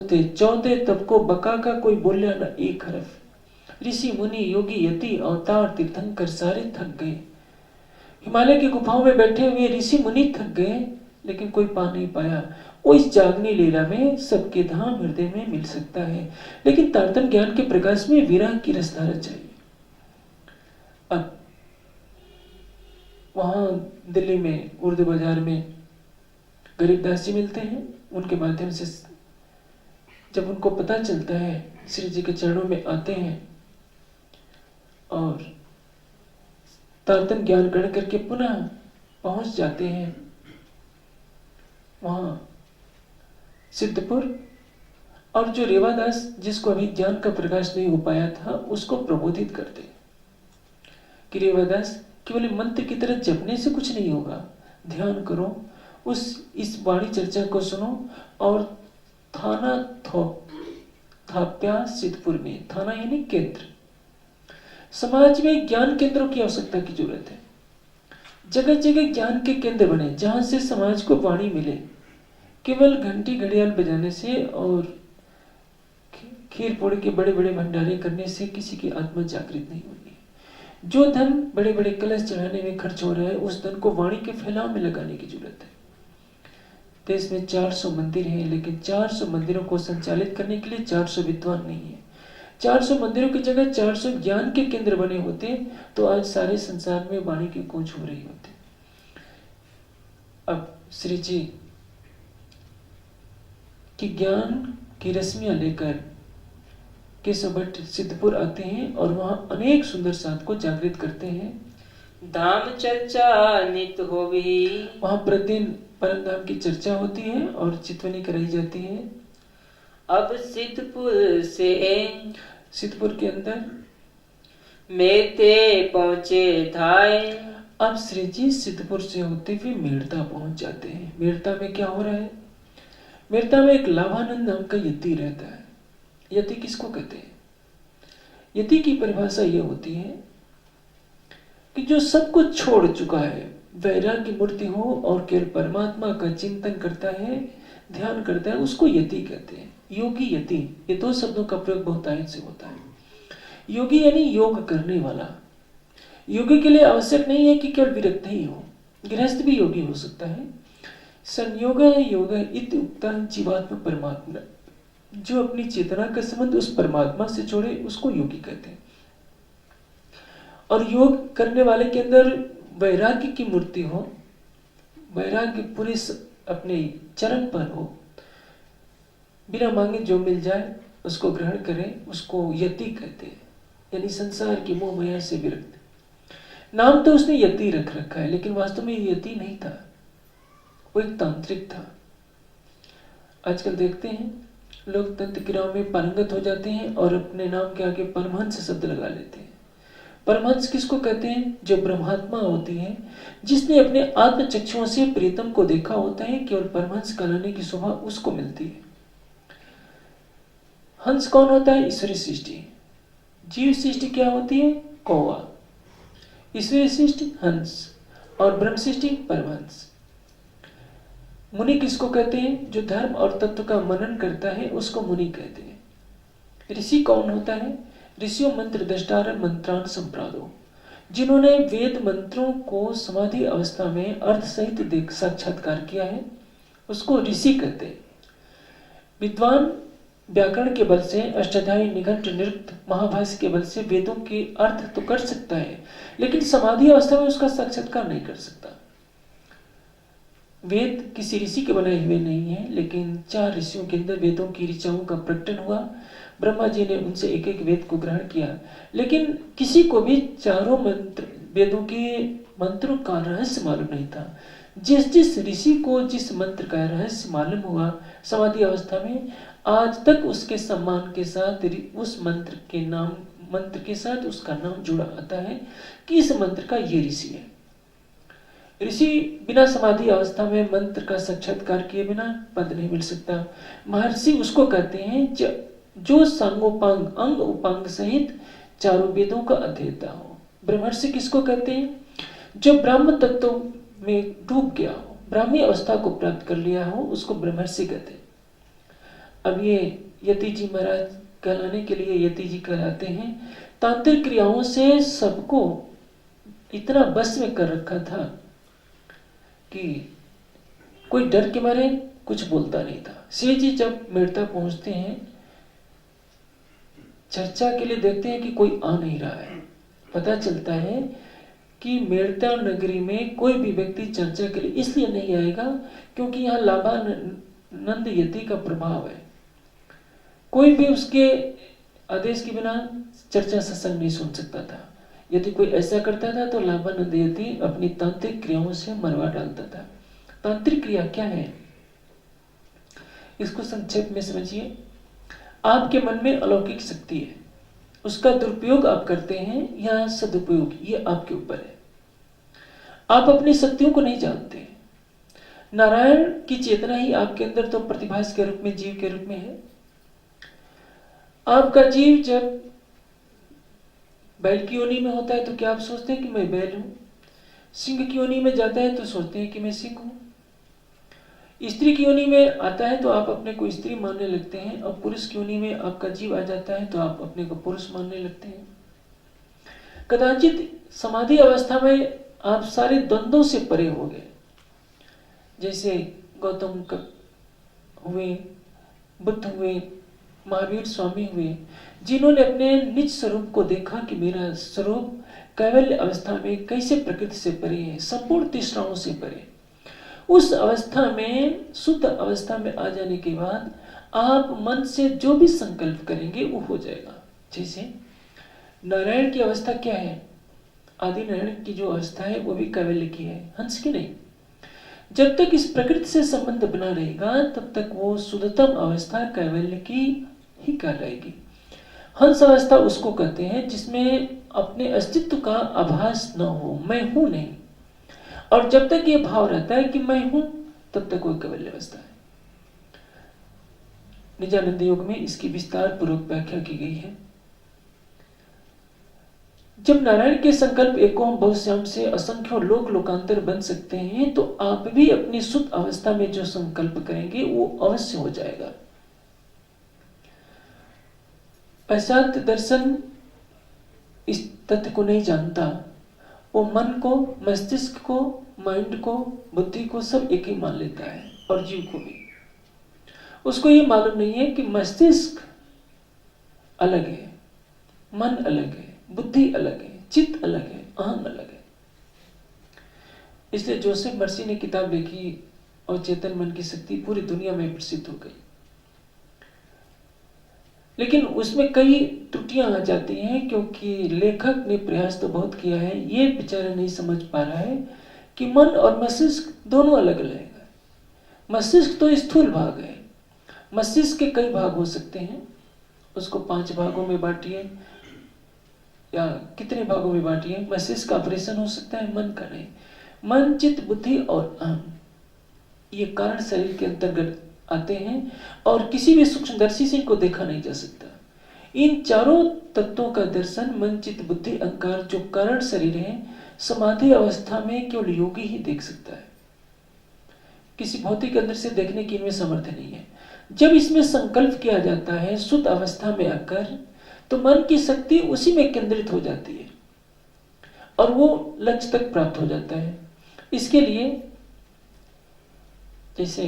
14 तब को बका का कोई बोलिया न एक हरफ। ऋषि मुनि योगी यति अवतार तीर्थंकर सारे थक गए। हिमालय की गुफाओं में बैठे हुए ऋषि मुनि थक गए, लेकिन कोई पा नहीं पाया। वो इस जागनी लीला में सबके धाम हृदय में मिल सकता है, लेकिन तारतम्य ज्ञान के प्रकाश में विरह की रसधारा चाहिए। अब वहां दिल्ली में उर्दू बाजार में गरीबदास जी मिलते हैं। उनके माध्यम से जब उनको पता चलता है, श्री जी के चरणों में आते हैं और तारतम्य ज्ञान ग्रहण करके पुनः पहुंच जाते हैं वहां सिद्धपुर। और जो रेवादास जिसको अभी ज्ञान का प्रकाश नहीं हो पाया था, उसको प्रबोधित करते कि रेवादास केवल मंत्र की तरह जपने से कुछ नहीं होगा, ध्यान करो, इस वाणी चर्चा को सुनो। और थाना थाप्या सिद्धपुर में, थाना यानी केंद्र, समाज में ज्ञान केंद्रों की आवश्यकता की जरूरत है। जगह जगह ज्ञान के केंद्र बने जहां से समाज को वाणी मिले। केवल घंटी घड़ियाल बजाने से और खीर पूड़ी के बड़े बड़े भंडारे करने से किसी की आत्मा जागृत नहीं होगी। जो धन बड़े बड़े कलश चढ़ाने में खर्च हो रहा है, उस धन को वाणी के फैलाव में लगाने की जरूरत है। देश में 400 मंदिर हैं, लेकिन 400 मंदिरों को संचालित करने के लिए 400 विद्वान नहीं है। 400 मंदिरों की जगह 400 ज्ञान के केंद्र बने होते तो आज सारे संसार में वाणी की गूंज हो रही होती। अब श्री जी की ज्ञान की रश्मियां लेकर केशव भट्ट सिद्धपुर आते हैं और वहां अनेक सुंदर साध को जागृत करते हैं। धाम चर्चा नित होवी, वहां प्रतिदिन परम धाम की चर्चा होती है और चितवनी कराई जाती है। अब सिद्धपुर से सिद्धपुर के अंदर मेते पहुंचे धाए। अब श्री जी सिद्धपुर से होते हुए मेड़ता पहुंच जाते हैं। मेड़ता में क्या हो रहा है? मेड़ता में एक लाभानंद नाम का यति रहता है। यति किसको कहते हैं? यति की परिभाषा यह होती है कि जो सब कुछ छोड़ चुका है, वैराग्य मूर्ति हो और केवल परमात्मा का चिंतन करता है, ध्यान करता है, उसको यति कहते हैं। योगी यति, ये दो शब्दों का प्रयोग बहुतायत से होता है। योगी यानी योग करने वाला। योगी के लिए आवश्यक नहीं है कि केवल विरक्त ही हो, गृहस्थ भी योगी हो सकता है। संयोग योग इति उक्ता जीवात्मा परमात्मा, जो अपनी चेतना का संबंध उस परमात्मा से जोड़े, उसको योगी कहते हैं। और योग करने वाले के अंदर वैराग्य की मूर्ति हो, वैराग्य पूरे अपने चरण पर हो, बिना मांगे जो मिल जाए उसको ग्रहण करें, उसको यति कहते हैं। यानी संसार की मोह माया से विरक्त। नाम तो उसने यति रख रखा है, लेकिन वास्तव में यति नहीं था, वो एक तांत्रिक था। आजकल देखते हैं लोग तंत्र क्रियाओं में पारंगत हो जाते हैं और अपने नाम के आगे परमहंस शब्द लगा लेते हैं। परमहंस किसको कहते हैं? जो ब्रह्मात्मा होती है, जिसने अपने आत्म चक्षुओं से प्रीतम को देखा होता है, केवल परमहंस कहलाने की शोभा उसको मिलती है। हंस कौन होता है? ईश्वरीय सृष्टि। जीव सृष्टि क्या होती है? कौवा। ईश्वरीय सृष्टि हंस और ब्रह्म सृष्टि परमहंस। मुनि किसको कहते हैं? जो धर्म और तत्व का मनन करता है, उसको मुनि कहते हैं। ऋषि कौन होता है? ऋषियों मंत्र दृष्टार मंत्रान संप्रादो, जिन्होंने वेद मंत्रों को समाधि अवस्था में अर्थ सहित देख साक्षात्कार किया है, उसको ऋषि कहते हैं। विद्वान व्याकरण के बल से, अष्टाध्यायी, निघंट, निरुक्त, महाभाष्य के बल से वेदों के अर्थ तो कर सकता है, लेकिन समाधि अवस्था में उसका साक्षात्कार नहीं कर सकता। वेद किसी ऋषि के बनाए हुए नहीं है, लेकिन 4 ऋषियों के अंदर वेदों की ऋचाओं का प्रकटन हुआ। ब्रह्मा जी ने उनसे एक एक वेद को ग्रहण किया, लेकिन किसी को भी चारों मंत्र वेदों के मंत्रों का रहस्य मालूम नहीं था। जिस जिस ऋषि को जिस मंत्र का रहस्य मालूम हुआ समाधि अवस्था में, आज तक उसके सम्मान के साथ उस मंत्र के साथ उसका नाम जुड़ा आता है कि इस मंत्र का ये ऋषि है। ऋषि बिना समाधि अवस्था में मंत्र का साक्षात्कार किए बिना पद नहीं मिल सकता। महर्षि उसको कहते हैं जो सांगोपांग अंग उपांग सहित चारों वेदों का अध्येता हो। ब्रह्मर्षि किसको कहते हैं? जो ब्रह्म तत्व में डूब गया हो, ब्राह्मी अवस्था को प्राप्त कर लिया हो, उसको ब्रह्मर्षि कहते हैं। अब ये यति जी महाराज कहलाने के लिए यति जी कहलाते हैं। तांत्रिक क्रियाओं से सबको इतना बस में कर रखा था कि कोई डर के मारे कुछ बोलता नहीं था। श्री जी जब मेड़ता पहुंचते हैं, चर्चा के लिए देखते हैं कि कोई आ नहीं रहा है। पता चलता है कि मेड़ता नगरी में कोई भी व्यक्ति चर्चा के लिए इसलिए नहीं आएगा क्योंकि यहाँ लाभानंद यति का प्रभाव है। कोई भी उसके आदेश के बिना चर्चा सत्संग नहीं सुन सकता था। यदि कोई ऐसा करता था तो लाभानंद यति अपनी तांत्रिक क्रियाओं से मरवा डालता था। तांत्रिक क्रिया क्या है, इसको संक्षेप में समझिए। आपके मन में अलौकिक शक्ति है, उसका दुरुपयोग आप करते हैं या सदुपयोग, ये आपके ऊपर है। आप अपनी शक्तियों को नहीं जानते। नारायण की चेतना ही आपके अंदर तो प्रतिभास के रूप में, जीव के रूप में है। आपका जीव जब बैल की योनि में होता है तो क्या आप सोचते हैं कि मैं बैल हूं? सिंह की योनि में जाता है तो सोचते हैं कि मैं सिंह हूं। स्त्री की योनि में आता है तो आप अपने को स्त्री मानने लगते हैं, और पुरुष की योनि में आपका जीव आ जाता है तो आप अपने को पुरुष मानने लगते हैं। कदाचित समाधि अवस्था में आप सारे द्वंद्वों से परे हो गए, जैसे गौतम हुए, बुद्ध हुए, महावीर स्वामी हुए, जिन्होंने अपने निज स्वरूप को देखा कि मेरा स्वरूप कैवल्य अवस्था में कैसे प्रकृति से परे है, संपूर्ण तृष्णाओं से परे। उस अवस्था में, शुद्ध अवस्था में आ जाने के बाद आप मन से जो भी संकल्प करेंगे वो हो जाएगा। जैसे नारायण की अवस्था क्या है, आदि नारायण की जो अवस्था है वो भी कैवल्य की है, हंस की नहीं। जब तक इस प्रकृति से संबंध बना रहेगा तब तक वो शुद्धतम अवस्था कैवल्य की ही कहलाएगी। हंस अवस्था उसको कहते हैं जिसमें अपने अस्तित्व का आभास न हो, मैं हूं नहीं। और जब तक ये भाव रहता है कि मैं हूं, तब तक वो कैवल्य अवस्था है। निजानंद योग में इसकी विस्तार पूर्वक व्याख्या की गई है। जब नारायण के संकल्प एकोम बहुश्याम से असंख्यों लोक लोकांतर बन सकते हैं, तो आप भी अपनी शुद्ध अवस्था में जो संकल्प करेंगे वो अवश्य हो जाएगा। पाश्चात्य दर्शन इस तथ्य को नहीं जानता। वो मन को, मस्तिष्क को, माइंड को, बुद्धि को सब एक ही मान लेता है, और जीव को भी। उसको ये मालूम नहीं है कि मस्तिष्क अलग है, मन अलग है, बुद्धि अलग है, चित्त अलग है, अहम अलग है। इसलिए जोसेफ मर्सी ने किताब लिखी और चेतन मन की शक्ति पूरी दुनिया में प्रसिद्ध हो गई। लेकिन उसमें कई त्रुटियां आ जाती हैं, क्योंकि लेखक ने प्रयास तो बहुत किया है, ये बेचारा नहीं समझ पा रहा है कि मन और मस्तिष्क दोनों अलग अलग है। मस्तिष्क तो स्थूल भाग है, मस्तिष्क के कई भाग हो सकते हैं, उसको 5 भागों में बांटिए या कितने भागों में बांटिए। मस्तिष्क का ऑपरेशन हो सकता है, मन का नहीं। मन, चित्त, बुद्धि और अहम, ये कारण शरीर के अंतर्गत आते हैं, और किसी भी सूक्ष्मदर्शी से इनको देखा नहीं जा सकता। इन चारों तत्वों का दर्शन मन, चित्त, बुद्धि, अहंकार, जो कारण शरीर है, समाधि अवस्था में केवल योगी ही देख सकता है। किसी भौतिक अंदर से देखने की इनमें सामर्थ्य नहीं है। जब इसमें संकल्प किया जाता है शुद्ध अवस्था में आकर, तो मन की शक्ति उसी में केंद्रित हो जाती है और वो लक्ष्य तक प्राप्त हो जाता है। इसके लिए जैसे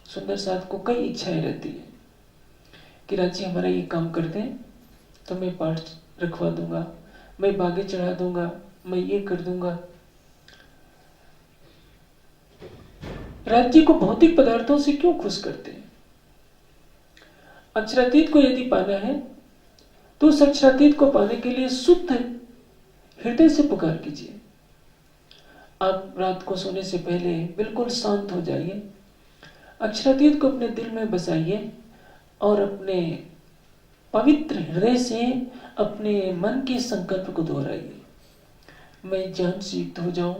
सुंदर साथ को कई इच्छाएं रहती है कि राजी हमारा ये काम कर दें तो मैं पाठ रखवा दूंगा, मैं बागे चढ़ा दूंगा, मैं ये कर दूंगा। राज्य को भौतिक पदार्थों से क्यों खुश करते हैं? अक्षरातीत को यदि पाना है तो उस अक्षरातीत को पाने के लिए शुद्ध हृदय से पुकार कीजिए। आप रात को सोने से पहले बिल्कुल शांत हो जाइए, अक्षरातीत को अपने दिल में बसाइए और अपने पवित्र हृदय से अपने मन के संकल्प को दोहराइए। मैं ज्ञान से युक्त हो जाऊं,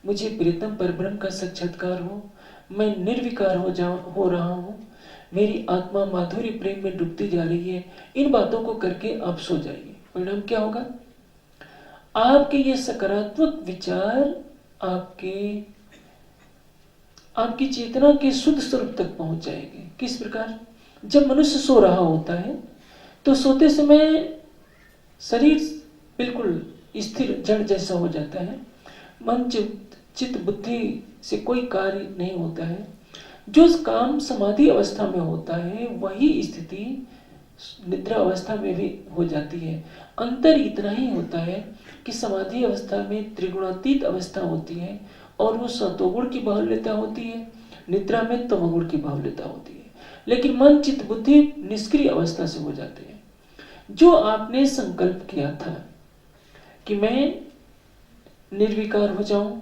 मुझे प्रियतम परब्रह्म का साक्षात्कार हो, मैं निर्विकार हो रहा हूं, मेरी आत्मा माधुर्य प्रेम में डूबती जा रही है। इन बातों को करके आप सो जाइए। परिणाम क्या होगा? आपके ये सकारात्मक विचार आपकी चेतना के शुद्ध स्वरूप तक पहुंच जाएंगे। किस प्रकार? जब मनुष्य सो रहा होता है तो सोते समय शरीर बिल्कुल स्थिर जड़ जैसा हो जाता है, मन चित्त बुद्धि से कोई कार्य नहीं होता है। जो काम समाधि अवस्था में होता है वही स्थिति निद्रा अवस्था में भी हो जाती है। अंतर इतना ही होता है कि समाधि अवस्था में त्रिगुणातीत अवस्था होती है और वो सतोगुण की बाहुल्यता होती है, निद्रा में तमोगुण की बाहुल्यता होती है। लेकिन मन चित्त बुद्धि निष्क्रिय अवस्था से हो जाते हैं। जो आपने संकल्प किया था कि मैं निर्विकार हो जाऊं,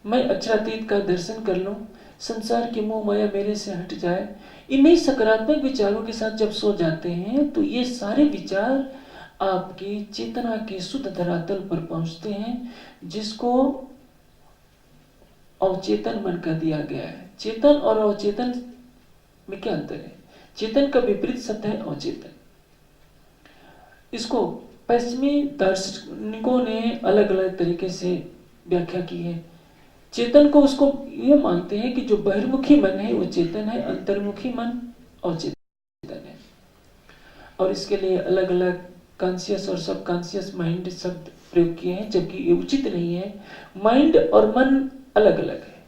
मैं अक्षरातीत का दर्शन कर लूं, संसार की मोह माया मेरे से हट जाए, इन्हीं सकारात्मक विचारों के साथ जब सो जाते हैं तो ये सारे विचार आपकी चेतना के शुद्ध धरातल पर पहुंचते हैं, जिसको अवचेतन मन का दिया गया है। चेतन और अवचेतन में क्या अंतर है? चेतन का विपरीत शब्द है अवचेतन। इसको पश्चिमी दार्शनिकों ने अलग अलग तरीके से व्याख्या की है। चेतन को उसको ये मानते हैं कि जो बहिर्मुखी मन है वो चेतन है, अंतर्मुखी मन अवचेतन है। और इसके लिए अलग अलग कॉन्शियस और सब कॉन्शियस माइंड शब्द प्रयोग किए हैं, जबकि ये उचित नहीं है। माइंड और मन अलग अलग है।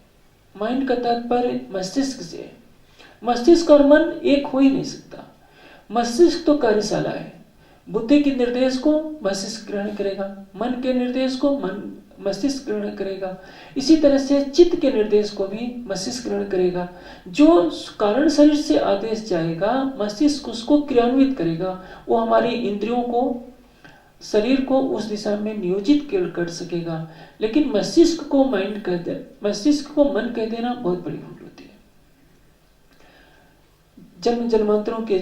माइंड का तात्पर्य मस्तिष्क से है। मस्तिष्क और मन एक हो ही नहीं सकता। मस्तिष्क तो कार्यशाला है, बुद्धि के निर्देश को मस्तिष्क ग्रहण करेगा, मन के निर्देश को मस्तिष्क ग्रहण करेगा, इसी तरह से चित्त के निर्देश को भी मस्तिष्क ग्रहण करेगा। जो कारण शरीर से आदेश जाएगा मस्तिष्क उसको क्रियान्वित करेगा, वो हमारी इंद्रियों को, शरीर को उस दिशा में नियोजित कर सकेगा। लेकिन मस्तिष्क को मस्तिष्क को मन कह देना बहुत बड़ी भूल होती है। जन्म जन्मांतरों के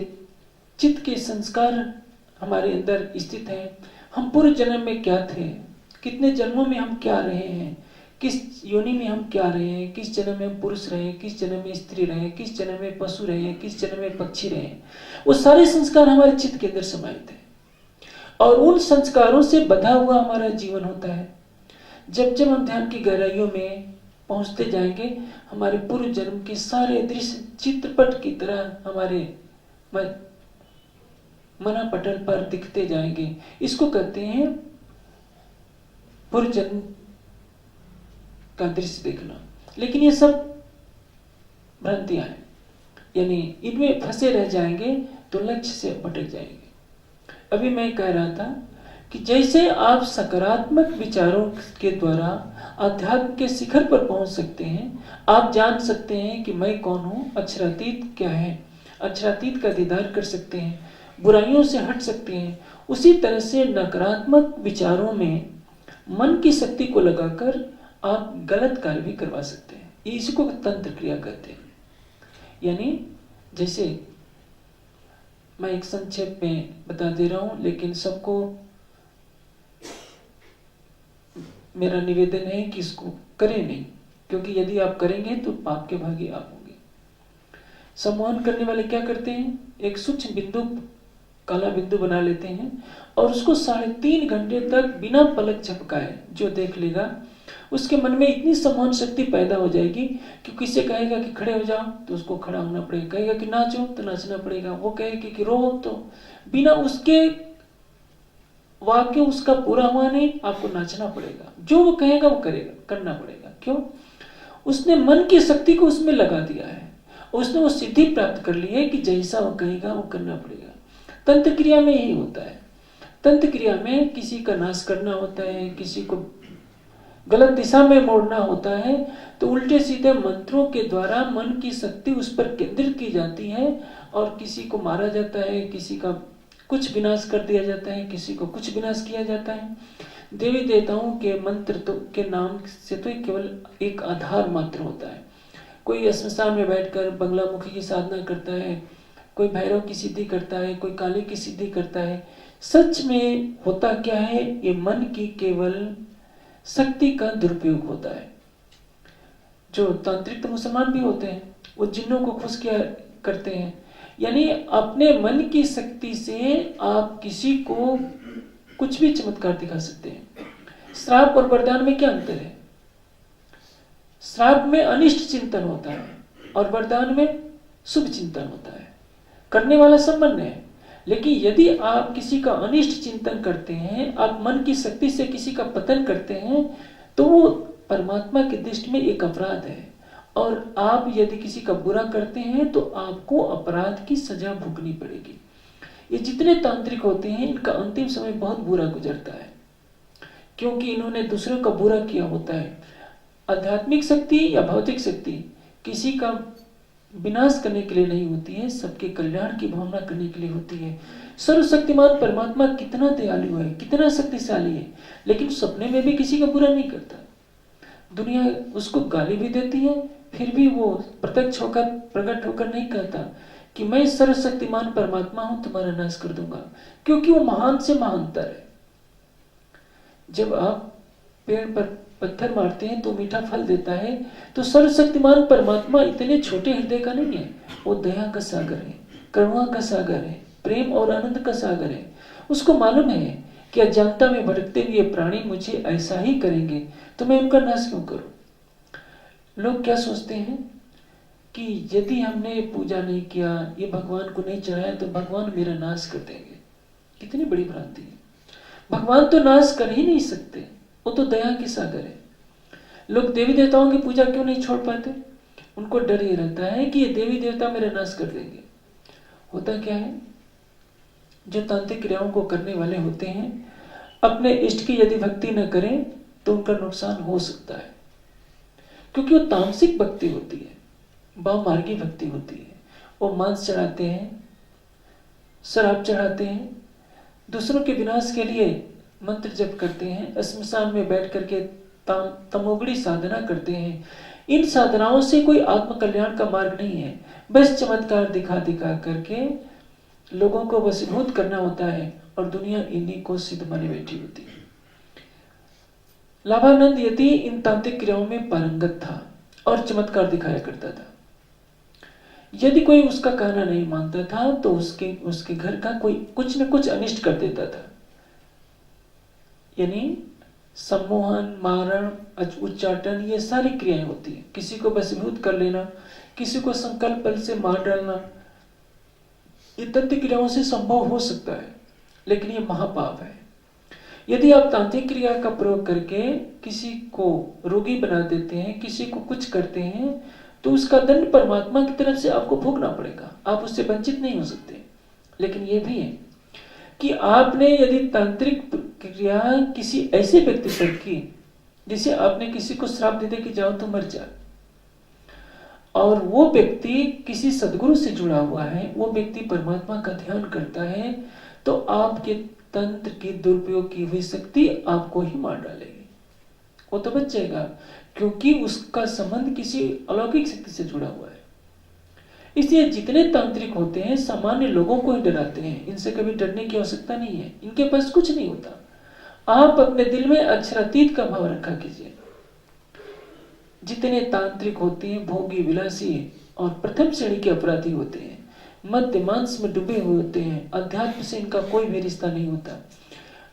चित्त के संस्कार हमारे अंदर स्थित है। हम पूर्व जन्म में क्या थे, कितने जन्मों में हम क्या रहे हैं, किस योनि में हम क्या रहे हैं, किस जन्म में हम पुरुष रहे, किस जन्म में स्त्री रहे, किस जन्म में पशु रहे, किस जन्म में पक्षी रहे, वो सारे संस्कार हमारे चित्त के अंदर समाहित है। और उन संस्कारों से बंधा हुआ हमारा जीवन होता है। जब जब हम ध्यान की गहराइयों में पहुंचते जाएंगे, हमारे पूर्व जन्म के सारे दृश्य चित्रपट की तरह हमारे मना पटल पर दिखते जाएंगे। इसको कहते हैं पूर्व जन्म का दृश्य देखना। लेकिन ये सब भ्रांतियां हैं, यानी इनमें फंसे रह जाएंगे तो लक्ष्य से भटक जाएंगे। अभी मैं कह रहा था कि जैसे आप सकारात्मक विचारों के द्वारा अध्यात्म के शिखर पर पहुंच सकते हैं, आप जान सकते हैं कि मैं कौन हूं, अक्षरातीत क्या है, अक्षरातीत का दीदार कर सकते हैं, बुराइयों से हट सकते हैं। उसी तरह से नकारात्मक विचारों में मन की शक्ति को लगाकर आप गलत कार्य भी करवा सकते हैं। इसी को तंत्र क्रिया कहते हैं। यानी जैसे मैं एक संक्षेप में बता दे रहा हूं, लेकिन सबको मेरा निवेदन है कि इसको करें नहीं, क्योंकि यदि आप करेंगे तो पाप के भागी आप होंगे। सम्मोहन करने वाले क्या करते हैं, एक सूक्ष्म बिंदु, काला बिंदु बना लेते हैं और उसको 3.5 घंटे तक बिना पलक झपकाए जो देख लेगा, उसके मन में इतनी सम्मोहन शक्ति पैदा हो जाएगी कि किसी कहेगा कि खड़े हो जाओ तो उसको खड़ा होना पड़ेगा, कहेगा कि नाचो तो नाचना पड़ेगा, वो कहेगा कि रो तो बिना उसके वाक्य उसका पूरा हुआ नहीं, आपको नाचना पड़ेगा। जो वो कहेगा वो करेगा, करना पड़ेगा। क्यों? उसने मन की शक्ति को उसमें लगा दिया है, उसने वो सिद्धि प्राप्त कर ली है कि जैसा वो कहेगा वो करना पड़ेगा। तंत्र क्रिया में यही होता है। तंत्र क्रिया में किसी का नाश करना होता है, किसी को गलत दिशा में मोड़ना होता है, तो उल्टे सीधे मंत्रों के द्वारा मन की शक्ति उस पर केंद्रित की जाती है और किसी को मारा जाता है, किसी का कुछ विनाश कर दिया जाता है, किसी को कुछ विनाश किया जाता है। देवी देवताओं के मंत्र तो के नाम से तो केवल एक आधार मात्र होता है। कोई श्मशान में बैठकर बंगलामुखी की साधना करता है, कोई भैरव की सिद्धि करता है, कोई काली की सिद्धि करता है। सच में होता क्या है, ये मन की केवल शक्ति का दुरुपयोग होता है। जो तांत्रिक तो मुसलमान भी होते हैं, वो जिन्नों को खुश किया करते हैं, यानी अपने मन की शक्ति से आप किसी को कुछ भी चमत्कार दिखा सकते हैं। श्राप और वरदान में क्या अंतर है? श्राप में अनिष्ट चिंतन होता है और वरदान में शुभ चिंतन होता है। करने वाला संपन्न है। लेकिन यदि आप किसी का अनिष्ट चिंतन करते हैं, आप मन की शक्ति से किसी का पतन करते हैं, तो वो परमात्मा की दृष्टि में एक अपराध है। और आप यदि किसी का बुरा करते हैं तो आपको अपराध की सजा भुगतनी पड़ेगी। ये जितने तांत्रिक होते हैं इनका अंतिम समय बहुत बुरा गुजरता है, क्योंकि इन्होंने दूसरों का बुरा किया होता है। आध्यात्मिक शक्ति या भौतिक शक्ति किसी का विनाश करने के लिए नहीं होती है, सबके कल्याण की भावना करने के लिए होती है। सर्वशक्तिमान परमात्मा कितना दयालु है, कितना शक्तिशाली है, लेकिन सपने में भी किसी का बुरा नहीं करता। दुनिया उसको गाली भी देती है, फिर भी वो प्रत्यक्ष होकर प्रकट होकर नहीं कहता कि मैं सर्वशक्तिमान परमात्मा हूं, तुम्हारा नाश कर दूंगा, क्योंकि वो महान से महानतर है। जब आप पेड़ पर पत्थर मारते हैं तो मीठा फल देता है, तो सर्वशक्तिमान परमात्मा इतने छोटे हृदय का नहीं है। वो दया का सागर है, करुणा का सागर है, प्रेम और आनंद का सागर है। उसको मालूम है कि अज्ञानता में भटकते हुए प्राणी मुझे ऐसा ही करेंगे, तो मैं उनका नाश क्यों करूं। लोग क्या सोचते हैं कि यदि हमने पूजा नहीं किया, ये भगवान को नहीं चढ़ाया, तो भगवान मेरा नाश कर देंगे। कितनी बड़ी भ्रांति है। भगवान तो नाश कर ही नहीं सकते, वो तो दया के सागर है। लोग देवी देवताओं की पूजा क्यों नहीं छोड़ पाते? उनको डर ये रहता है कि ये देवी देवता मेरा नाश कर देंगे। होता क्या है, जो तांत्रिक क्रियाओं को करने वाले होते हैं, अपने इष्ट की यदि भक्ति न करें तो उनका नुकसान हो सकता है, क्योंकि वो तामसिक भक्ति होती है, वाममार्गी भक्ति होती है। वो मांस चढ़ाते हैं, शराब चढ़ाते हैं, दूसरों के विनाश के लिए मंत्र जप करते हैं, श्मशान में बैठ करके तमोगुणी साधना करते हैं। इन साधनाओं से कोई आत्म कल्याण का मार्ग नहीं है, बस चमत्कार दिखा दिखा करके लोगों को वशीभूत करना होता है, और दुनिया इन्हीं को सिद्ध माने बैठी होती है। लाभानंद यति इन तांत्रिक क्रियाओं में पारंगत था और चमत्कार दिखाया करता था। यदि कोई उसका कहना नहीं मानता था तो उसके घर का कोई कुछ न कुछ अनिष्ट कर देता था। यानी सम्मोहन, मारण, उच्चाटन, ये सारी क्रियाएं होती है। किसी को वशीभूत कर लेना, किसी को संकल्प बल से मार डालना, ये तंत्र क्रियाओं से संभव हो सकता है, लेकिन ये महापाप है। यदि आप तांत्रिक क्रिया का प्रयोग करके किसी को रोगी बना देते हैं, किसी को कुछ करते हैं, तो उसका दंड परमात्मा की तरफ से आपको भोगना पड़ेगा, आप उससे वंचित नहीं हो सकते। लेकिन यह भी है कि आपने यदि तांत्रिक क्रिया किसी ऐसे व्यक्ति पर की जिसे आपने किसी को श्राप दे दे कि जाओ तो मर जा, और वो व्यक्ति किसी सदगुरु से जुड़ा हुआ है, वो व्यक्ति परमात्मा का ध्यान करता है, तो आपके तंत्र की दुरुपयोग की हुई शक्ति आपको ही मार डालेगी। वो तो बच जाएगा, क्योंकि उसका संबंध किसी अलौकिक शक्ति से जुड़ा हुआ है। इसलिए जितने तांत्रिक होते हैं सामान्य लोगों को ही डराते हैं, इनसे कभी डरने की आवश्यकता नहीं है, इनके पास कुछ नहीं होता। आप अपने दिल में अक्षरातीत का भाव रखा कीजिए। जितने तांत्रिक होते हैं भोगी, विलासी और प्रथम श्रेणी के अपराधी होते हैं, मध्य मांस में डूबे हुए होते हैं, अध्यात्म से इनका कोई भी रिश्ता नहीं होता।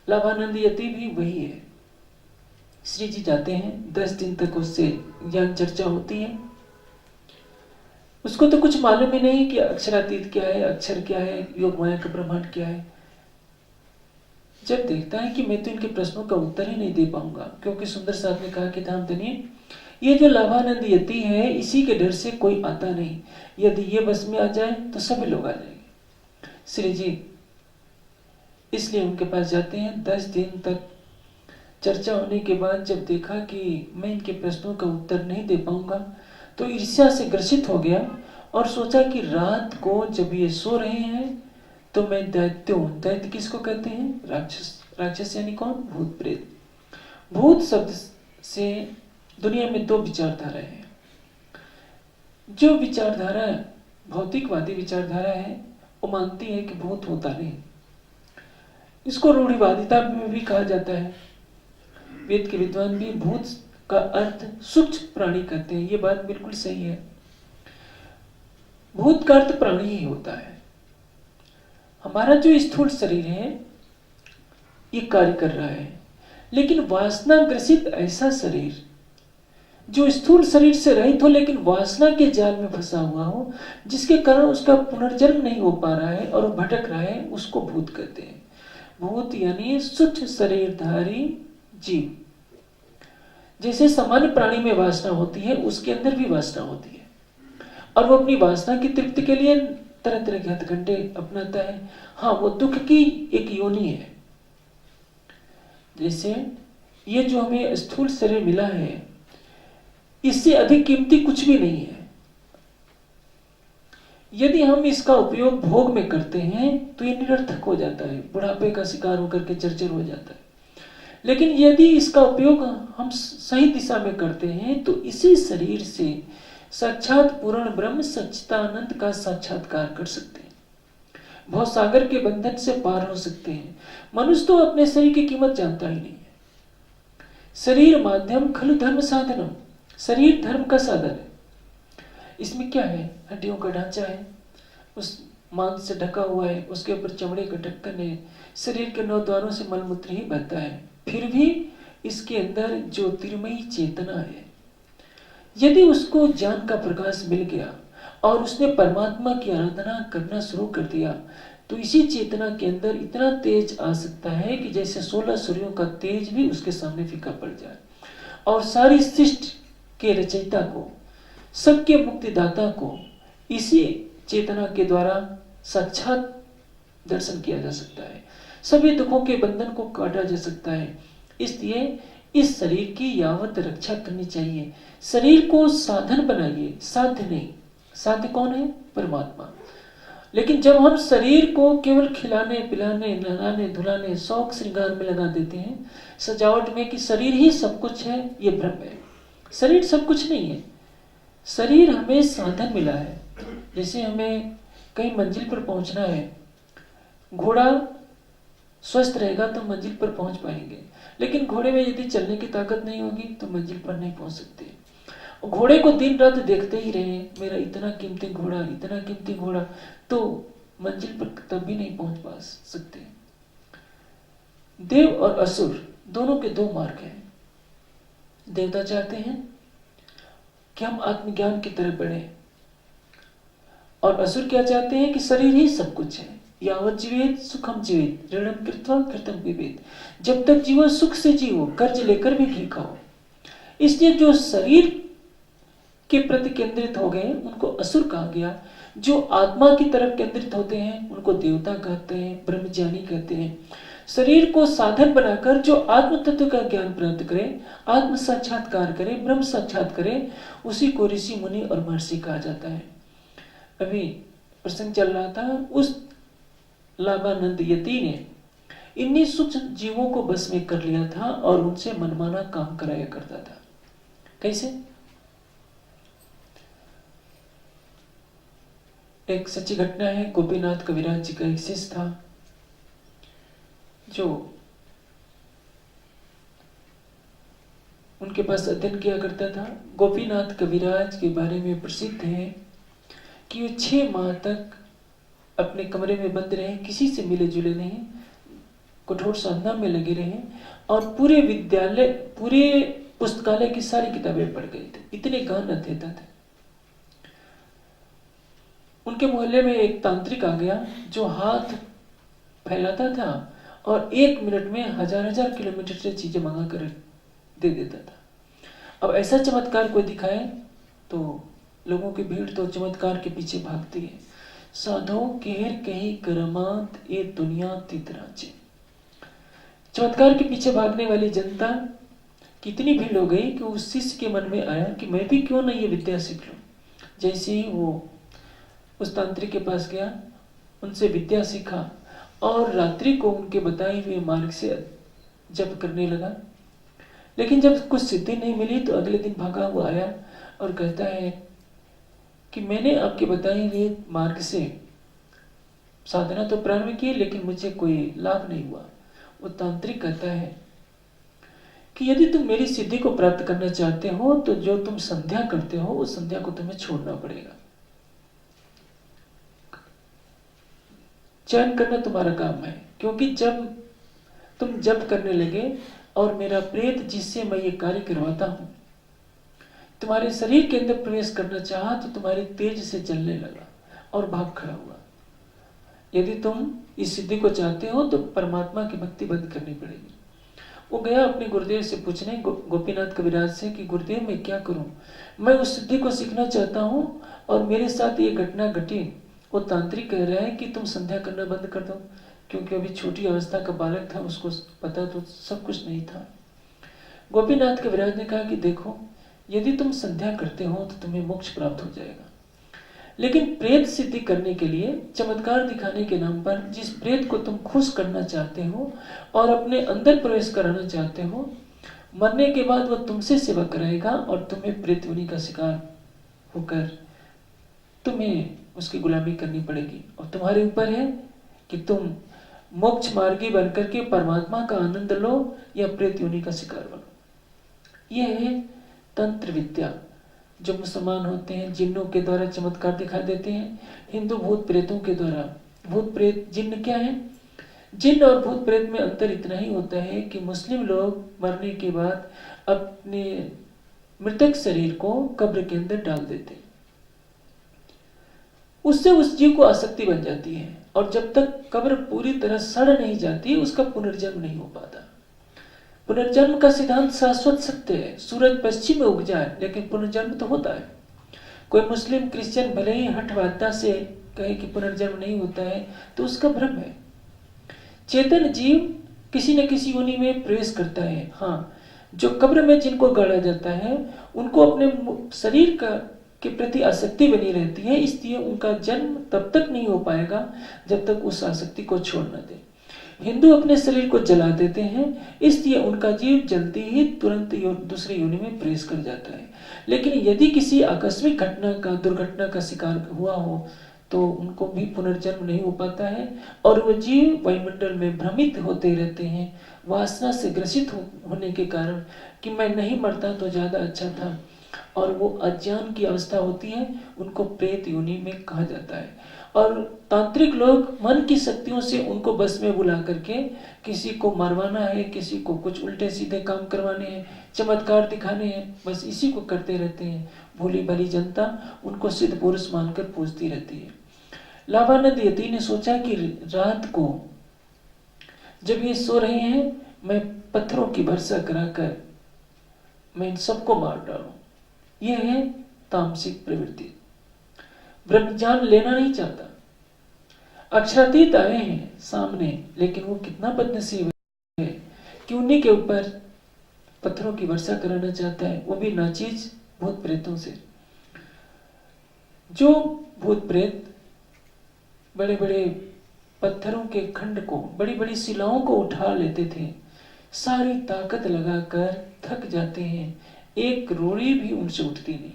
लाभानंद यति भी वही है। श्री जी जाते हैं, 10 दिन तक उससे ज्ञान चर्चा होती है। उसको तो कुछ मालूम ही नहीं कि अक्षरातीत क्या है, अक्षर क्या है, योग माया का ब्रह्मांड क्या है। जब देखता है कि मैं तो इनके प्रश्नों का उत्तर ही नहीं दे पाऊंगा, क्योंकि सुंदर साहब ने कहा कि धाम धनिए, ये जो लाभानंद यति है इसी के डर से कोई आता नहीं, यदि ये बस में आ जाए तो सभी लोग आ जाएंगे। श्री जी इसलिए उनके पास जाते हैं। 10 दिन तक चर्चा होने के बाद जब देखा कि मैं इनके प्रश्नों का उत्तर नहीं दे पाऊंगा, तो ईर्ष्या से ग्रसित हो गया और सोचा कि रात को जब ये सो रहे हैं तो मैं दैत्य हूं। दैत्य किसको कहते हैं? राक्षस। राक्षस यानी कौन? भूत प्रेत। भूत शब्द से दुनिया में 2 विचारधारा है। जो विचारधारा भौतिकवादी विचारधारा है वो मानती है कि भूत होता नहीं। इसको रूढ़िवादिता में भी कहा जाता है। वेद के विद्वान भी भूत का अर्थ सूक्ष्म प्राणी कहते हैं। ये बात बिल्कुल सही है। भूत का अर्थ प्राणी ही होता है। हमारा जो स्थूल शरीर है ये कार्य कर रहा है, लेकिन वासना ग्रसित ऐसा शरीर जो स्थूल शरीर से रहित हो लेकिन वासना के जाल में फंसा हुआ हो, जिसके कारण उसका पुनर्जन्म नहीं हो पा रहा है और वो भटक रहा है, उसको भूत कहते हैं। भूत यानी सूक्ष्म शरीरधारी जीव। जैसे सामान्य प्राणी में वासना होती है, उसके अंदर भी वासना होती है और वो अपनी वासना की तृप्ति के लिए तरह तरह के हथकंडे अपनाता है। हाँ, वो दुख की एक योनि है। जैसे ये जो हमें स्थूल शरीर मिला है, इससे अधिक कीमती कुछ भी नहीं है। यदि हम इसका उपयोग भोग में करते हैं तो ये निरर्थक हो जाता है, बुढ़ापे का शिकार होकर के जर्जर हो जाता है। लेकिन यदि इसका उपयोग हम सही दिशा में करते हैं तो इसी शरीर से साक्षात पूर्ण ब्रह्म सच्चिदानंद का साक्षात्कार कर सकते हैं, भवसागर के बंधन से पार हो सकते हैं। मनुष्य तो अपने शरीर की कीमत जानता ही नहीं है। शरीर माध्यम खलु धर्म साधनम, शरीर धर्म का साधन है। इसमें क्या है? हड्डियों का ढांचा है, उस मांस से ढका हुआ है, उसके ऊपर चमड़े का ढक्कन है, शरीर के 9 द्वारों से मलमूत्र ही बहता है। फिर भी इसके अंदर ज्योतिर्मयी चेतना है। यदि उसको ज्ञान का प्रकाश मिल गया और उसने परमात्मा की आराधना करना शुरू कर दिया तो इसी चेतना के अंदर इतना तेज आ सकता है कि जैसे 16 सूर्यों का तेज भी उसके सामने फीका पड़ जाए और सारी सृष्टि के रचयिता को, सबके मुक्तिदाता को इसी चेतना के द्वारा साक्षात दर्शन किया जा सकता है। सभी दुखों के बंधन को काटा जा सकता है। इसलिए इस शरीर की यावत रक्षा करनी चाहिए। शरीर को साधन बनाइए, साध्य नहीं। साध्य कौन है? परमात्मा। लेकिन जब हम शरीर को केवल खिलाने पिलाने नहलाने धुलाने शौक श्रृंगार में लगा देते हैं, सजावट में, कि शरीर ही सब कुछ है, ये भ्रम है। शरीर सब कुछ नहीं है। शरीर हमें साधन मिला है। जैसे हमें कहीं मंजिल पर पहुंचना है, घोड़ा स्वस्थ रहेगा तो मंजिल पर पहुंच पाएंगे, लेकिन घोड़े में यदि चलने की ताकत नहीं होगी तो मंजिल पर नहीं पहुंच सकते। घोड़े को दिन रात देखते ही रहे, मेरा इतना कीमती घोड़ा, इतना कीमती घोड़ा, तो मंजिल पर तब भी नहीं पहुंच पा सकते। देव और असुर दोनों के 2 मार्ग हैं। देवता चाहते हैं कि हम आत्मज्ञान की तरफ बढ़े और असुर क्या चाहते हैं कि शरीर ही सब कुछ है। यावत जीवेत सुखम जीवेत ऋणम कृत्वा कृतम पिबेत, जब तक जीवो सुख से जीवो, कर्ज लेकर भी घी खाओ। इसलिए जो शरीर के प्रति केंद्रित हो गए उनको असुर कहा गया। जो आत्मा की तरफ केंद्रित होते हैं उनको देवता कहते हैं, ब्रह्मज्ञानी कहते हैं। शरीर को साधन बनाकर जो आत्म तत्व का ज्ञान प्राप्त करे, आत्म साक्षात्कार करे, ब्रह्म साक्षात करे, उसी को ऋषि मुनि और महर्षि कहा जाता है। अभी प्रसंग चल रहा था, उस लाभानंद यति ने इन्हीं सूक्ष्म जीवों को बस में कर लिया था और उनसे मनमाना काम कराया करता था। कैसे? एक सच्ची घटना है। गोपीनाथ कविराज जी का एक शिष्य था जो उनके पास अध्ययन किया करता था। गोपीनाथ कविराज के बारे में प्रसिद्ध है कि वे 6 माह तक अपने कमरे में बंद रहे, किसी से मिले जुले नहीं, कठोर साधना में लगे रहे और पूरे विद्यालय, पूरे पुस्तकालय की सारी किताबें पढ़ गए थे। इतने गहन अध्येता थे। उनके मोहल्ले में एक तांत्रिक आ गया जो हाथ फैलाता था और 1 मिनट में 1000 किलोमीटर से चीजें मंगा कर दे देता था। अब ऐसा चमत्कार कोई दिखाए तो लोगों की भीड़ तो चमत्कार के पीछे भागती है। साधो केहर कहीं करमात ये दुनिया तितराचे। चमत्कार के पीछे भागने वाली जनता कितनी भीड़ हो गई कि उस शिष्य के मन में आया कि मैं भी क्यों नहीं ये विद्या सीख लूं। जैसे ही वो उस तांत्रिक के पास गया, उनसे विद्या सीखा और रात्रि को उनके बताए हुए मार्ग से जप करने लगा। लेकिन जब कुछ सिद्धि नहीं मिली तो अगले दिन भागा हुआ आया और कहता है कि मैंने आपके बताए हुए मार्ग से साधना तो प्रारंभ की लेकिन मुझे कोई लाभ नहीं हुआ। वो तांत्रिक कहता है कि यदि तुम मेरी सिद्धि को प्राप्त करना चाहते हो तो जो तुम संध्या करते हो उस संध्या को तुम्हें छोड़ना पड़ेगा। चयन करना तुम्हारा काम है, क्योंकि जब तुम जप करने लगे और मेरा प्रेत जिससे मैं ये कार्य करवाता हूं, तुम्हारे शरीर के अंदर प्रवेश करना चाहा तो तुम्हारी तेज से जलने लगा और भाग खड़ा हुआ। यदि तुम इस सिद्धि को चाहते हो तो परमात्मा की भक्ति बंद करनी पड़ेगी। वो गया अपने गुरुदेव से पूछने, गोपीनाथ कविराज से, कि गुरुदेव मैं क्या करूं, मैं उस सिद्धि को सीखना चाहता हूं और मेरे साथ ये घटना घटी। वो तांत्रिक कह रहा है कि तुम संध्या करना बंद कर दो, क्योंकि अभी छोटी अवस्था का बालक था, उसको पता तो सब कुछ नहीं था। गोपीनाथ कविराज ने कहा कि देखो, यदि तुम संध्या करते हो तो तुम्हें मोक्ष प्राप्त हो जाएगा, लेकिन प्रेत सिद्धि करने के लिए, चमत्कार दिखाने के नाम पर जिस प्रेत को तुम खुश करना चाहते हो और अपने अंदर प्रवेश कराना चाहते हो, मरने के बाद वह तुमसे सेवा कराएगा और तुम्हें प्रेत योनि का शिकार होकर तुम्हें उसकी गुलामी करनी पड़ेगी। और तुम्हारे ऊपर है कि तुम मोक्ष मार्गी बनकर के परमात्मा का आनंद लो या प्रेत योनि का शिकार बनो। यह है तंत्र विद्या जो मुसलमान होते हैं जिन्नों के द्वारा चमत्कार दिखा देते हैं, हिंदू भूत प्रेतों के द्वारा। भूत प्रेत, जिन्न क्या है? जिन्न और भूत प्रेत में अंतर इतना ही होता है कि मुस्लिम लोग मरने के बाद अपने मृतक शरीर को कब्र के अंदर डाल देते हैं, उससे उस जीव को आसक्ति बन जाती है और जब तक कब्र पूरी तरह सड़ नहीं जाती उसका पुनर्जन्म नहीं हो पाता। पुनर्जन्म का सिद्धांत शाश्वत सत्य है। सूरज पश्चिम में उग जाए लेकिन पुनर्जन्म तो होता है। कोई मुस्लिम क्रिश्चियन भले ही हठवादता से कहे कि पुनर्जन्म नहीं होता है तो उसका भ्रम है। चेतन जीव किसी न किसी योनि में प्रवेश करता है। हाँ, जो कब्र में जिनको गाड़ा जाता है उनको अपने शरीर का के प्रति आसक्ति बनी रहती है, इसलिए उनका जन्म तब तक नहीं हो पाएगा जब तक उस आसक्ति को छोड़ न दे। हिंदू अपने शरीर को जला देते हैं, इसलिए उनका जीव जलते ही तुरंत दूसरे योनि में प्रवेश कर जाता है। लेकिन यदि किसी आकस्मिक दुर्घटना का शिकार हुआ हो तो उनको भी पुनर्जन्म नहीं हो पाता है और वह जीव वायुमंडल में भ्रमित होते रहते हैं, वासना से ग्रसित होने के कारण कि मैं नहीं मरता तो ज्यादा अच्छा था, और वो अज्ञान की अवस्था होती है, उनको प्रेत योनि में कहा जाता है। और तांत्रिक लोग मन की शक्तियों से उनको बस में बुला करके किसी को मरवाना है, किसी को कुछ उल्टे सीधे काम करवाने हैं, चमत्कार दिखाने हैं, बस इसी को करते रहते हैं। भोली भाली जनता उनको सिद्ध पुरुष मानकर पूजती रहती है। लाभानंद यति ने सोचा कि रात को जब ये सो रहे हैं मैं पत्थरों की वर्षा कराकर मैं इन सबको मार डालूं। यह है तामसिक प्रवृत्ति। ब्रह्म ज्ञान लेना नहीं चाहता। अक्षरातीत आए हैं सामने, लेकिन वो कितना बदनसीब है कि उन्हीं के ऊपर पत्थरों की वर्षा कराना चाहता है, वो भी नाचीज भूत प्रेतों से। जो भूत प्रेत बड़े बड़े पत्थरों के खंड को, बड़ी बड़ी शिलाओं को उठा लेते थे, सारी ताकत लगाकर थक जाते हैं, एक रोड़ी भी उनसे उठती नहीं।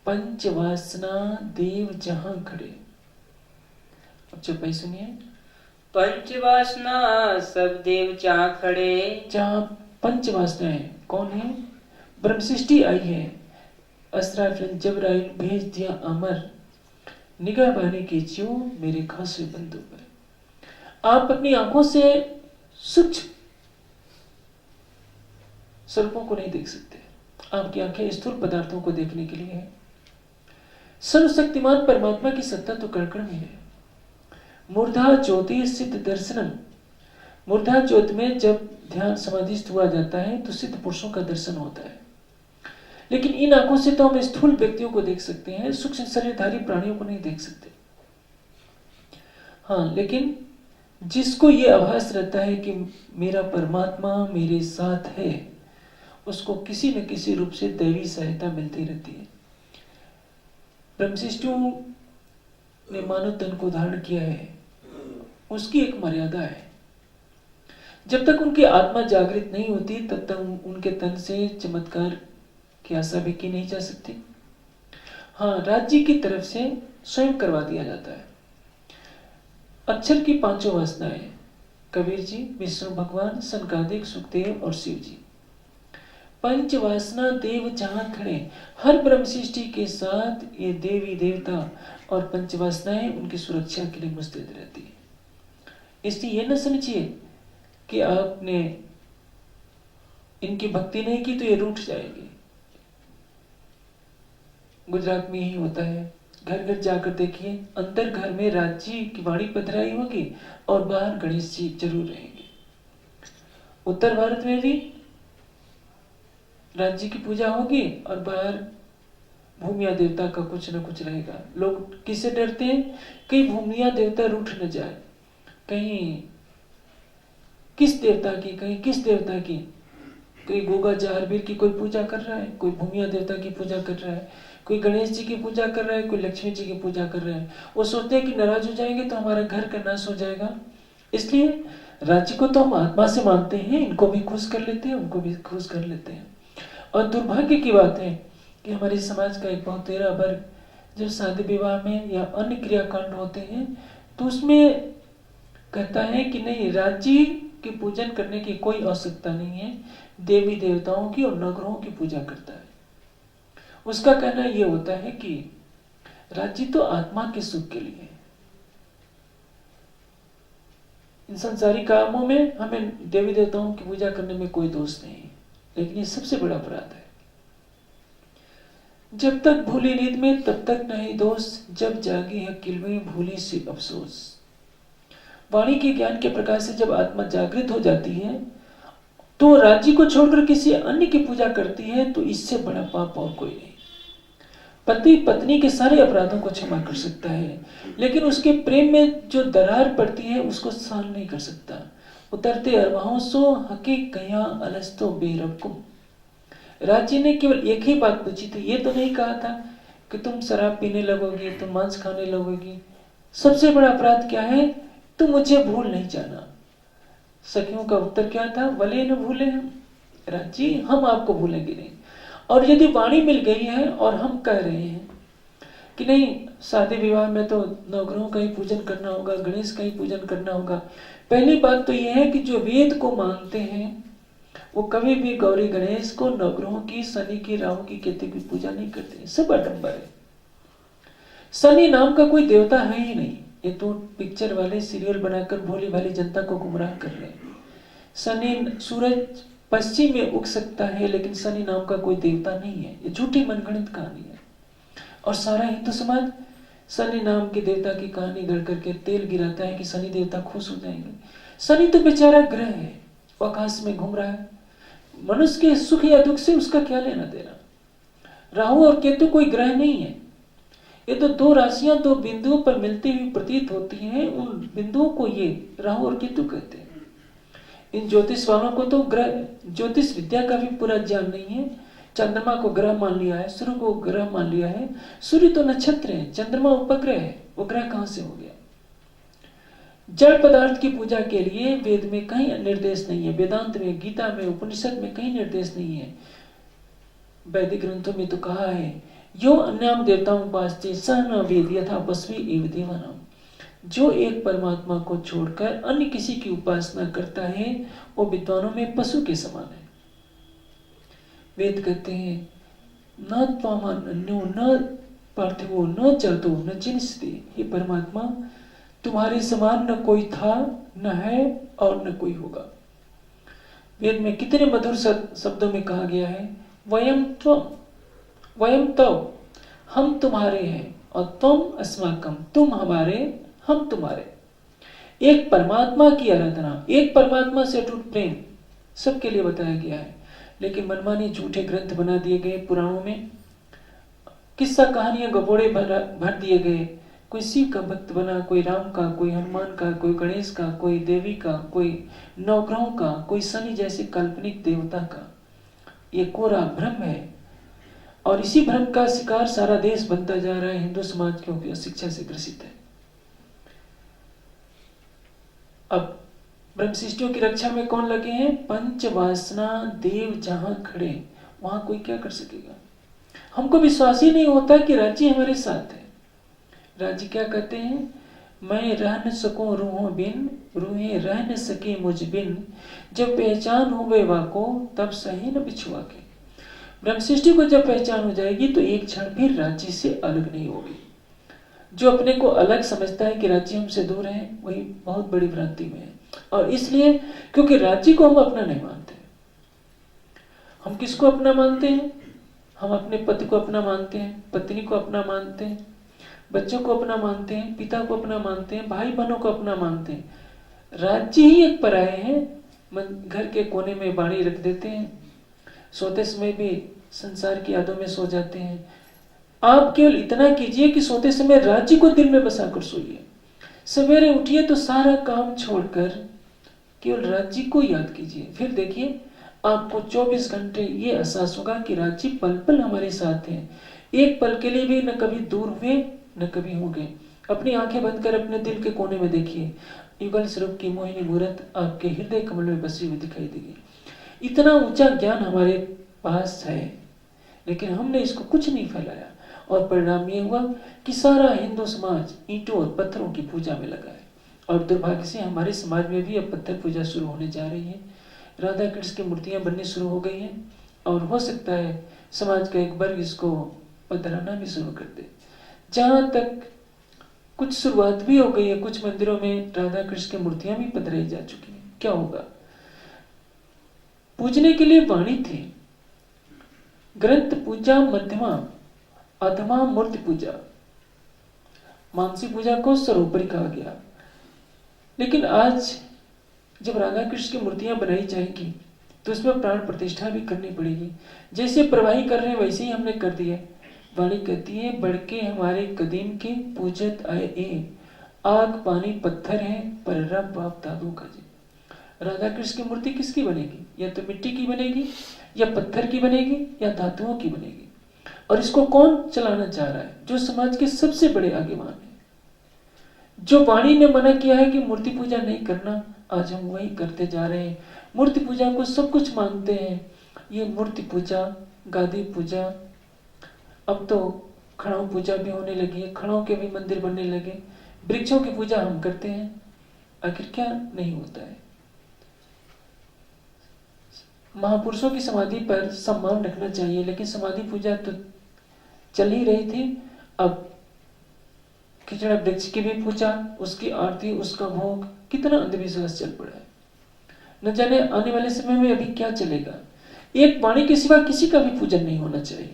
पंचवासना देव जहां खड़े। अब चौपाई सुनिए। पंचवासना सब देव जहाँ खड़े। जहां पंचवासनाएं कौन है? ब्रह्म सृष्टि आई है, असराफिल जबराइल भेज दिया अमर, निगाह बानी कीजियो मेरे खास बंधु पर। आप अपनी आंखों से सूक्ष्म स्वरूपों को नहीं देख सकते, आपकी आंखें स्थूल पदार्थों को देखने के लिए है। सर्वशक्तिमान परमात्मा की सत्ता तो कण में है। मूर्धा ज्योति सिद्ध दर्शनम। मूर्धा ज्योति में जब ध्यान समाधिस्थ हुआ जाता है तो सिद्ध पुरुषों का दर्शन होता है। लेकिन इन आंखों से तो हम स्थूल व्यक्तियों को देख सकते हैं, सूक्ष्म शरीरधारी प्राणियों को नहीं देख सकते। हाँ, लेकिन जिसको ये आभास रहता है कि मेरा परमात्मा मेरे साथ है, उसको किसी न किसी रूप से दैवी सहायता मिलती रहती है। ब्रह्मशिष्टों ने मानव तन को धारण किया है, उसकी एक मर्यादा है। जब तक उनकी आत्मा जागृत नहीं होती तब तक उनके तन से चमत्कार की आशा भी की नहीं जा सकती। हाँ, राज्य की तरफ से स्वयं करवा दिया जाता है। अक्षर की पांचों वासनाएं, कबीर जी, विष्णु भगवान, सनकादिक, सुखदेव और शिव जी। पंचवासना देव जहां खड़े। हर ब्रह्म सृष्टि के साथ ये देवी देवता और पंचवासनाएं उनकी सुरक्षा के लिए मुस्तैद रहती है। इसलिए ये न समझिए कि आपने इनकी भक्ति नहीं की तो ये रूठ जाएगी। गुजरात में ही होता है। घर घर जाकर देखिए, अंदर घर में राज्य की वाणी पधराई होगी और बाहर गणेश जी जरूर रहेंगे। उत्तर भारत में भी राज्य की पूजा होगी और बाहर भूमिया देवता का कुछ न कुछ रहेगा। लोग किससे डरते हैं? कहीं भूमिया देवता रूठ न जाए, कहीं किस देवता की, कहीं किस देवता की, कोई गोगा जहारवीर की कोई पूजा कर रहा है, कोई भूमिया देवता की पूजा कर रहा है, कोई गणेश जी की पूजा कर रहा है, कोई लक्ष्मी जी की पूजा कर रहा है। वो सोचते हैं कि नाराज हो जाएंगे तो हमारा घर का नाश हो जाएगा, इसलिए राज्य को तो हम आत्मा से मानते हैं, इनको भी खुश कर लेते हैं, उनको भी खुश कर लेते हैं। और दुर्भाग्य की बात है कि हमारे समाज का एक बहुत तेरा वर्ग जब शादी विवाह में या अन्य क्रियाकांड होते हैं तो उसमें कहता है कि नहीं, राज्य की पूजन करने की कोई आवश्यकता नहीं है, देवी देवताओं की और नवग्रहों की पूजा करता है। उसका कहना यह होता है कि राज्य तो आत्मा के सुख के लिए है। इन संसारी कामों में हमें देवी देवताओं की पूजा करने में कोई दोष नहीं है, लेकिन ये सबसे बड़ा अपराध है। जब तक भूली नींद में तब तक नहीं दोष, जब जागी है किल में भूली सी अफसोस। वाणी के ज्ञान के प्रकाश से जब आत्मा जागृत हो जाती है तो राज्य को छोड़कर किसी अन्य की पूजा करती है तो इससे बड़ा पाप और कोई नहीं। पति पत्नी के सारे अपराधों को क्षमा कर सकता है, लेकिन उसके प्रेम में जो दरार पड़ती है उसको सहन नहीं कर सकता। उतरते अरवाहों सो हकीक कया अलस्तो बेरबकुम। राज्य ने केवल एक ही बात पूछी थी, ये तो नहीं कहा था कि तुम शराब पीने लगोगी, तुम मांस खाने लगोगी। सबसे बड़ा अपराध क्या है? तुम मुझे भूल नहीं जाना। सखियों का उत्तर क्या था? भले न भूले हम, राज्य हम आपको भूलेंगे नहीं। और यदि वाणी मिल गई है और हम कह रहे हैं कि नहीं, शादी विवाह में तो नवग्रहों का ही पूजन करना होगा, गणेश का ही पूजन करना होगा। पहली बात तो यह है कि जो वेद को मानते हैं वो कभी भी गौरी गणेश को, नवग्रहों की, शनि की, राहु की, केतु की पूजा नहीं करते हैं। सब आडंबर है। शनि नाम का कोई देवता है ही नहीं। ये तो पिक्चर वाले सीरियल बनाकर भोली भाली जनता को गुमराह कर रहे हैं। शनि, सूरज पश्चिम में उग सकता है लेकिन शनि नाम का कोई देवता नहीं है। ये झूठी मनगढ़ंत कहानी है। और सारा हिंदू समाज शनि नाम के देवता की कहानी गढ़ करके तेल गिराता है कि शनि देवता खुश हो जाएंगे। शनि तो बेचारा ग्रह है, वो आकाश में घूम रहा है। मनुष्य के सुख या दुख से उसका क्या लेना देना। राहु और केतु कोई ग्रह नहीं है। ये तो दो राशियां दो बिंदुओं पर मिलती हुई प्रतीत होती हैं, उन बिंदुओं को ये राहु और केतु कहते हैं। इन ज्योतिष वालों को तो ग्रह, ज्योतिष विद्या का भी पूरा ज्ञान नहीं है। चंद्रमा को ग्रह मान लिया है, सूर्य को ग्रह मान लिया है। सूर्य तो नक्षत्र है, चंद्रमा उपग्रह है, वो ग्रह कहां से हो गया? जड़ पदार्थ की पूजा के लिए वेद में कहीं निर्देश नहीं है, वेदांत में, गीता में, उपनिषद में कहीं निर्देश नहीं है। वैदिक ग्रंथों में तो कहा है, यो अन्याम देवताओं उपास्ते स न वेद यथा पशवी एव देवानाम। जो एक परमात्मा को छोड़कर अन्य किसी की उपासना करता है वो विद्वानों में पशु के समान है। वेद कहते हैं, न त्वामान अन्यो न पार्थिवो न जातो न जिनस्ते। हे परमात्मा, तुम्हारे समान न कोई था, न है और न कोई होगा। वेद में कितने मधुर शब्दों में कहा गया है, वयम त्वम, वयम तव, हम तुम्हारे हैं, और तुम अस्माकम, तुम हमारे, हम तुम्हारे। एक परमात्मा की आराधना, एक परमात्मा से अटूट प्रेम सबके लिए बताया गया है। लेकिन मनमानी झूठे ग्रंथ बना दिए गए, पुराणों में किस्सा कहानियां गपोड़े भर दिए गए। कोई शिव का भक्त बना, कोई राम का, कोई हनुमान का, कोई गणेश का, कोई देवी का, कोई नवग्रहों का, कोई शनि जैसे काल्पनिक देवता का। ये कोरा भ्रम है और इसी भ्रम का शिकार सारा देश बनता जा रहा है। हिंदू समाज क्योंकि शिक्षा से ग्रसित है। अब ब्रह्मशिष्टियों की रक्षा में कौन लगे हैं? पंचवासना देव जहां खड़े वहां कोई क्या कर सकेगा? हमको विश्वास ही नहीं होता कि राज्य हमारे साथ है। राज्य क्या कहते हैं? मैं रह न सकूं रूहों बिन, रूहें रह न सके मुझ बिन, जब पहचान हो वे वाको तब सही न बिछुआ के। ब्रह्मशिष्टि को जब पहचान हो जाएगी तो एक क्षण भी राज्य से अलग नहीं होगी। जो अपने को अलग समझता है कि राज्य हमसे दूर है, वही बहुत बड़ी भ्रांति में है। और इसलिए क्योंकि राज्य को हम अपना नहीं मानते। हम किसको अपना मानते हैं? हम अपने पति को अपना मानते हैं, पत्नी को अपना मानते हैं, बच्चों को अपना मानते हैं, पिता को अपना मानते हैं, भाई बहनों को अपना मानते हैं। राज्य ही एक पराये हैं। घर के कोने में बाणी रख देते हैं, सोते समय भी संसार की यादों में सो जाते हैं। आप केवल इतना कीजिए कि सोते समय राज्य को दिल में बसा कर सोइए। सवेरे उठिए तो सारा काम छोड़कर केवल राज्य को याद कीजिए। फिर देखिए आपको 24 घंटे ये एहसास होगा कि राज्य पल पल हमारे साथ है। एक पल के लिए भी न कभी दूर हुए न कभी हो गए। अपनी आंखें बंद कर अपने दिल के कोने में देखिए, युगल स्वरूप की मोहिनी मूर्त आपके हृदय कमल में बसी हुई दिखाई देगी। इतना ऊंचा ज्ञान हमारे पास है, लेकिन हमने इसको कुछ नहीं फैलाया, और परिणाम ये हुआ कि सारा हिंदू समाज ईंटों और पत्थरों की पूजा में लगा है। और दुर्भाग्य से हमारे समाज में भी अब पत्थर पूजा शुरू होने जा रही है। राधा कृष्ण की मूर्तियां बननी शुरू हो गई हैं, और हो सकता है समाज का एक वर्ग इसको पधराना भी शुरू कर दे। जहां तक कुछ शुरुआत भी हो गई है, कुछ मंदिरों में राधा कृष्ण की मूर्तियां भी पधराई जा चुकी हैं। क्या होगा? पूजने के लिए वाणी थी, ग्रंथ पूजा मध्यमा, अधमा मूर्ति पूजा, मानसी पूजा को सर्वोपरि कहा गया। लेकिन आज जब राधा कृष्ण की मूर्तियां बनाई जाएंगी तो इसमें प्राण प्रतिष्ठा भी करनी पड़ेगी। जैसे प्रवाही कर रहे हैं वैसे ही हमने कर दिया। वाणी कहती है, बढ़ के हमारे कदीम के पूजत आए ए, आग पानी पत्थर है पर रब बाप दादू का जी। राधा कृष्ण की मूर्ति किसकी बनेगी? या तो मिट्टी की बनेगी, या पत्थर की बनेगी, या धातुओं की बनेगी। और इसको कौन चलाना चाह रहा है? जो समाज के सबसे बड़े आगेवान है। जो वाणी ने मना किया है कि मूर्ति पूजा नहीं करना, आज हम वही करते जा रहे हैं। मूर्ति पूजा को सब कुछ मानते हैं। ये मूर्ति पूजा, गादी पूजा, अब तो खड़ाऊ पूजा भी होने लगी है, खड़ाऊ के भी मंदिर बनने लगे। वृक्षों की पूजा हम करते हैं, आखिर क्या नहीं होता है? महापुरुषों की समाधि पर सम्मान रखना चाहिए, लेकिन समाधि पूजा तो चल ही रही थी। अब खिचड़ा वृक्ष की भी पूजा, उसकी आरती, उसका भोग, कितना अंधविश्वास चल पड़ा है। न जाने आने वाले समय में अभी क्या चलेगा। एक वाणी के सिवा किसी का भी पूजन नहीं होना चाहिए।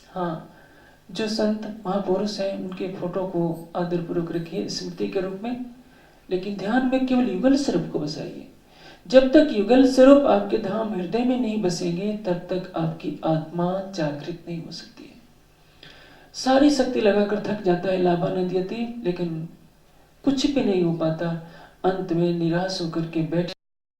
हाँ, जो संत महापुरुष हैं उनके फोटो को आदरपूर्वक रखिए स्मृति के रूप में, लेकिन ध्यान में केवल युगल स्वरूप को बसाइए। जब तक युगल स्वरूप आपके धाम हृदय में नहीं बसेंगे तब तक आपकी आत्मा जागृत नहीं हो सकती है। सारी शक्ति लगाकर थक जाता है लाभानंद यति, लेकिन कुछ भी नहीं हो पाता। अंत में निराश होकर के बैठ